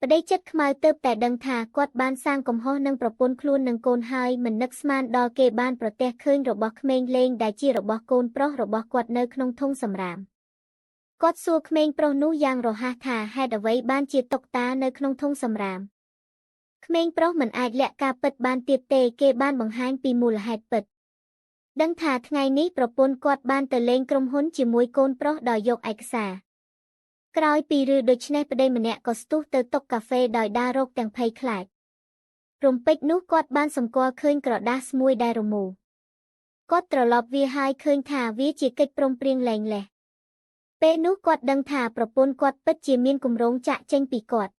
ប្តីចិត្តខ្មៅទើបតែដឹងថាគាត់បានសាងកំហុសនឹងប្រពន្ធខ្លួននឹងកូនហើយមិននឹកស្មានដល់គេបានប្រទះឃើញរបស់ក្មេងលេងដែលជារបស់កូនប្រុសរបស់គាត់នៅក្នុងធុងសំរាមគាត់សួរក្មេងប្រុសនោះយ៉ាងរហ័សថាហេតុអ្វីបានជាតុកតានៅក្នុងធុងសំរាមក្មេងប្រុសមិនអាចលាក់ការពិតបានទៀតទេគេបានបង្ហាញពីមូលហេតុពិតដឹងថាថ្ងៃនេះប្រពន្ធគាត់បានទៅលេងក្រុមហ៊ុនជាមួយកូនប្រុសដោយយកឯកសារក្រោយពីឬដូច្នេះប្តីម្នាក់ក៏ស្ទុះទៅតុកាហ្វេដោយដើររកទាំងភ័យខ្លាចរំពេចនោះគាត់បានសម្គាល់ឃើញក្រដាសមួយដែលរមូរគាត់ត្រឡប់វាហើយឃើញថាវាជាកិច្ចព្រមព្រៀងលែងលេះពេលនោះគាត់ដឹងថាប្រពន្ធគាត់ពិតជាមានគម្រោងចាក់ចេញពីគាត់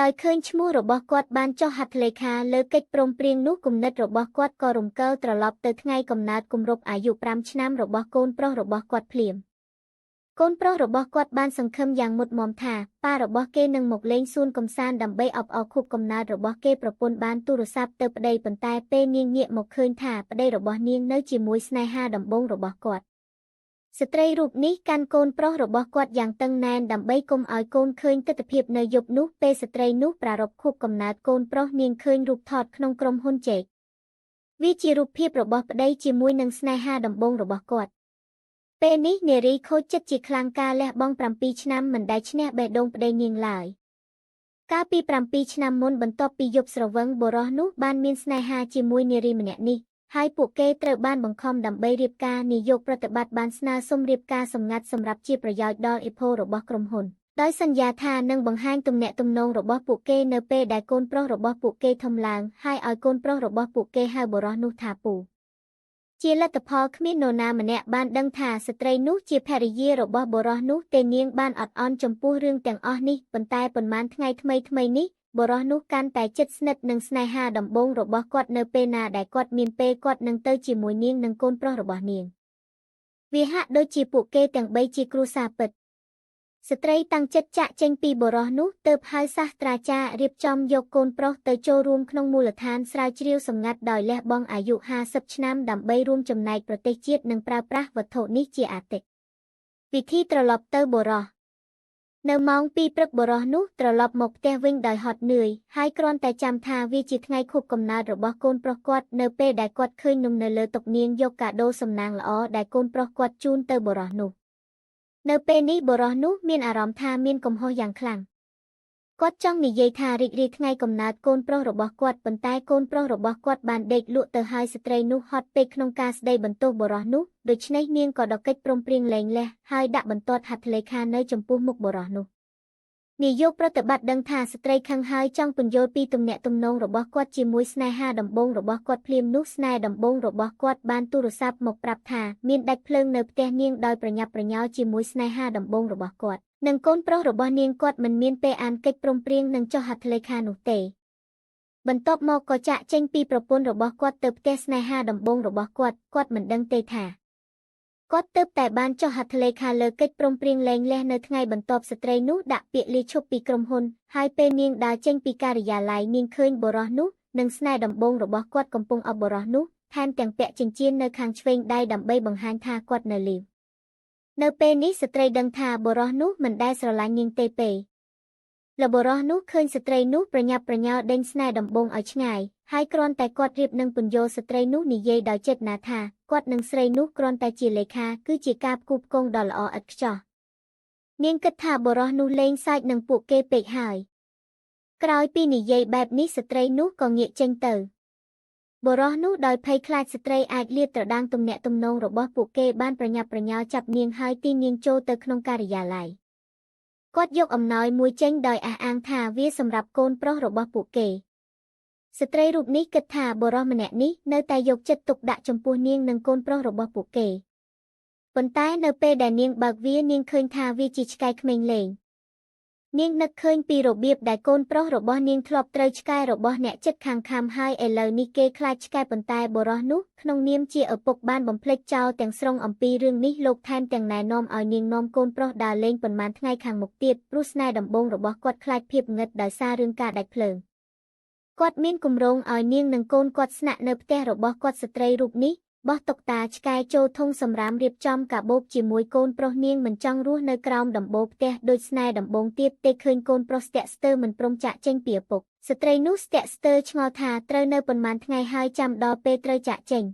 ដោយឃើញឈ្មោះរបស់គាត់បានចុះហត្ថលេខាលើកិច្ចព្រមព្រៀងនោះគំនិតរបស់គាត់ក៏រំកិលត្រឡប់ទៅថ្ងៃកំណើតគម្រប់អាយុ5ឆ្នាំរបស់កូនប្រុសរបស់គាត់ភ្លាមកូនប្រុសរបស់គាត់បានសង្ឃឹមយ៉ាងមុតមមថាប៉ារបស់គេនឹងមកលេងសួនកំសាន្តដើម្បីអបអរខួបកំណើតរបស់គេប្រពន្ធបានទូរស័ព្ទទៅប្តីប៉ុន្តែពេលនាងងាកមកឃើញថាប្តីរបស់នាងនៅជាមួយស្នេហាដំបូងរបស់គាត់ស្ត្រីរូបនេះកាន់កូនប្រុសរបស់គាត់យ៉ាងតឹងណែនដើម្បីកុំឲ្យកូនឃើញទិដ្ឋភាពនៅយប់នោះពេលស្ត្រីនោះប្រារព្ធខួបកំណើតកូនប្រុសនាងឃើញរូបថតក្នុងក្រុមហ៊ុនជែកវាជារូបភាពរបស់ប្តីជាមួយនឹងស្នេហាដំបូងរបស់គាត់ពេលនេះនារីខូចចិត្តជាខ្លាំងការលះបង់7ឆ្នាំមិនដែលឈ្នះបេះដូងប្តីនាងឡើយកាលពី7ឆ្នាំមុនបន្ទាប់ពីយប់ស្រវឹងបុរសនោះបានមានស្នេហាជាមួយនារីម្នាក់នេះហើយពួកគេត្រូវបានបង្ខំដើម្បីរៀបការនាយកប្រតិបត្តិបានស្នើសុំរៀបការសម្ងាត់សម្រាប់ជាប្រយោជន៍ដល់អ៊ីផូរបស់ក្រុមហ៊ុនដោយសន្យាថានឹងបង្ហាញទំនាក់ទំនងរបស់ពួកគេនៅពេលដែលកូនប្រុសរបស់ពួកគេធំឡើងហើយឲ្យកូនប្រុសរបស់ពួកគេហៅបុរសនោះថាពូជាលទ្ធផលគ្មាននរណាម្នាក់បានដឹងថាស្ត្រីនោះជាភរិយារបស់បុរសនោះទេនាងបានអត់អន់ចំពោះរឿងទាំងអស់នេះប៉ុន្តែប៉ុន្មានថ្ងៃថ្មីនេះបុរសនោះកាន់តែជិតស្និទ្ធនឹងស្នេហាដំបូងរបស់គាត់នៅពេលណាដែលគាត់មានពេលគាត់នឹងទៅជាមួយនាងនិងកូនប្រុសរបស់នាងវាហាក់ដូចជាពួកគេទាំង3ជាគ្រួសារពិតស្ត្រីតាំងចិត្តចាក់ចេញពីបុរសនោះទើបហៅសាស្ត្រាចារ្យរៀបចំយកកូនប្រុសទៅចូលរួមក្នុងមូលដ្ឋានស្រាវជ្រាវសម្ងាត់ដោយលះបង់អាយុ50ឆ្នាំដើម្បីរួមចំណែកប្រទេសជាតិនិងប្រើប្រាស់វត្ថុនេះជាអាទិវិធីត្រឡប់ទៅបុរសនៅម៉ោង2ព្រឹកបុរសនោះត្រឡប់មកផ្ទះវិញដោយហត់នឿយហើយគ្រាន់តែចាំថាវាជាថ្ងៃខួបកំណើតរបស់កូនប្រុសគាត់នៅពេលដែលគាត់ឃើញនំនៅលើតុនាងយកកាដូសំណាងល្អដែលកូនប្រុសគាត់ជូនទៅបុរសនោះនៅពេលនេះបុរសនោះមានអារម្មណ៍ថាមានកំហុសយ៉ាងខ្លាំងគាត់ចង់និយាយថារីករាយថ្ងៃកំណើតកូនប្រុសរបស់គាត់ប៉ុន្តែកូនប្រុសរបស់គាត់បានដេកលក់ទៅហើយស្ត្រីនោះហត់ពេកក្នុងការស្ដីបន្ទោសបុរសនោះដូច្នេះនាងក៏ដកកិច្ចព្រមព្រៀងលែងលះហើយដាក់បន្ទាត់ហត្ថលេខានៅចំពោះមុខបុរសនោះនាយកប្រតិបត្តិដឹងថាស្ត្រីខឹងហើយចង់ពន្យល់ពីទំនាក់ទំនងរបស់គាត់ជាមួយស្នេហាដំបូងរបស់គាត់ភ្លាមនោះស្នេហ៍ដំបូងរបស់គាត់បានទូរស័ព្ទមកប្រាប់ថាមានដាច់ភ្លើងនៅផ្ទះនាងដោយប្រញាប់ប្រញាល់ជាមួយស្នេហាដំបូងរបស់គាត់និងកូនប្រុសរបស់នាងគាត់មិនមានពេលអានកិច្ចព្រមព្រៀងនិងចុះហត្ថលេខានោះទេបន្ទាប់មកក៏ចាក់ចេញពីប្រពន្ធរបស់គាត់ទៅផ្ទះស្នេហាដំបូងរបស់គាត់មិនដឹងទេថាគាត់ទើបតែបានចុះហត្ថលេខាលើកិច្ចព្រមព្រៀងលែងលះនៅថ្ងៃបន្ទាប់ស្ត្រីនោះដាក់ពាក្យលាឈប់ពីក្រុមហ៊ុនហើយពេលនាងដើរចេញពីការិយាល័យនាងឃើញបុរសនោះនិងស្នេហ៍ដំបូងរបស់គាត់កំពុងអបបុរសនោះថែមទាំងពាក់ចិញ្ចៀននៅខាងឆ្វេងដៃដើម្បីបង្ហាញថាគាត់នៅលីវនៅពេលនេះស្ត្រីដឹងថាបុរសនោះមិនដែលស្រឡាញ់នាងទេពេលលបុរសនោះឃើញស្ត្រីនោះប្រញាប់ប្រញាល់ដេញស្នេហ៍ដំបូងឲ្យឆ្ងាយហើយគ្រាន់តែគាត់រៀបនឹងពន្យល់ស្ត្រីនោះនិយាយដោយចេតនាថាគាត់និងស្រីនោះគ្រាន់តែជាលេខាគឺជាការផ្គូផ្គងដ៏ល្អឥតខ្ចោះនាងគិតថាបុរសនោះលេងសើចនឹងពួកគេពេកហើយក្រោយពីនិយាយបែបនេះស្ត្រីនោះក៏ងាកចេញទៅបុរសនោះដោយភ័យខ្លាចស្ត្រីអាចលាតត្រដាងទំនាក់ទំនងរបស់ពួកគេបានប្រញាប់ប្រញាល់ចាប់នាងហើយទីនាងចូលទៅក្នុងការិយាល័យគាត់យកអំណោយមួយចេញដោយអះអាងថាវាសម្រាប់កូនប្រុសរបស់ពួកគេស្ត្រីរូបនេះគិតថាបុរសម្នាក់នេះនៅតែយកចិត្តទុកដាក់ចំពោះនាងនិងកូនប្រុសរបស់ពួកគេប៉ុន្តែនៅពេលដែលនាងបើកវានាងឃើញថាវាជាឆ្កែក្មេងលេងនាងនឹកឃើញពីរបៀបដែលកូនប្រុសរបស់នាងធ្លាប់ត្រូវឆ្កែរបស់អ្នកជិតខាងខាំហើយឥឡូវនេះគេខ្លាចឆ្កែប៉ុន្តែបុរសនោះក្នុងនាមជាឪពុកបានបំភ្លេចចោលទាំងស្រុងអំពីរឿងនេះលោកថែមទាំងណែនាំឲ្យនាងនាំកូនប្រុសដើរលេងប៉ុន្មានថ្ងៃខាងមុខទៀតព្រោះស្នេហ៍ដំបូងរបស់គាត់ខ្លាចភាពងឹតដោយសាររឿងការដាច់ភ្លើងគាត់មានគម្រោងឲ្យនាងនិងកូនគាត់ស្នាក់នៅផ្ទះរបស់គាត់ស្ត្រីរូបនេះ បោះតុកតាឆ្កែចូលធុងសម្រាមរៀបចំកាបូបជាមួយកូនប្រុសនាងមិនចង់រស់នៅក្រោមដំបូលផ្ទះដូចស្នេហ៍ដំបងទៀតទេឃើញកូនប្រុសស្ទាក់ស្ទើរមិនព្រមចាកចេញពីឪពុកស្ត្រីនោះស្ទាក់ស្ទើរឆ្ងល់ថាត្រូវនៅប៉ុន្មានថ្ងៃហើយចាំដល់ពេលត្រូវចាកចេញ